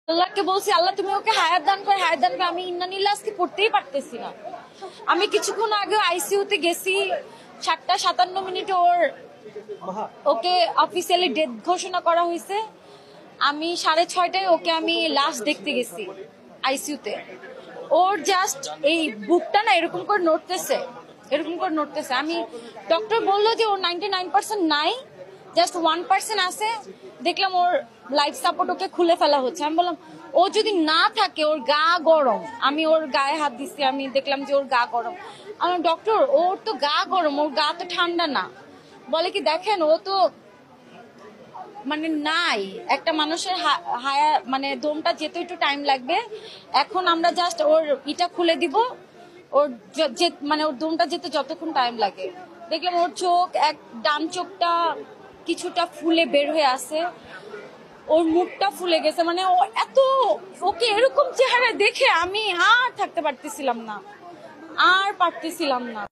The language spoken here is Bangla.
আল্লাহকে বলছি, আল্লাহ তুমি ওকে হায়াত দান করে, হায়াত দান করে। আমি ইন্নানিল্লাহ আজকে পড়তেই পারতেছি না। আমি কিছুক্ষণ আগে আইসিইউতে গেছি, 7:57 ওকে অফিসিয়ালি ডেথ ঘোষণা করা হয়েছে। আমি 6:30টায় ওকে আমি লাস্ট দেখতে গেছি আইসিইউতে। ওর জাস্ট এই বুকটা না এরকম করে নড়তেছে, এরকম করে নড়তেছে। আমি ডক্টর বললো যে ওর 99% নাই, জাস্ট 1% আছে। দেখলাম ওর লাইফ সাপোর্ট ওকে খুলে ফেলা হচ্ছে। আমি বললাম ও যদি না থাকে, ওর গা গরম। আমি ওর গায়ে হাত দিচ্ছি, আমি দেখলাম যে ওর গা গরম। আমার ডক্টর ওর তো গা গরম, ওর গা তো ঠান্ডা না। বলে কি দেখেন ও তো মানে নাই, একটা মানুষের হায়া মানে দমটা যেতে একটু টাইম লাগবে। এখন আমরা জাস্ট ওর ইটা খুলে দিব, ওর মানে ওর দমটা যেতে যতক্ষণ টাইম লাগে। দেখলাম ওর চোখ ডান চোখটা কিছুটা ফুলে বের হয়ে আসে, ওর মুখটা ফুলে গেছে। মানে ও এত, ওকে এরকম চেহারা দেখে আমি আর থাকতে পারতেছিলাম না, আর পারতেছিলাম না।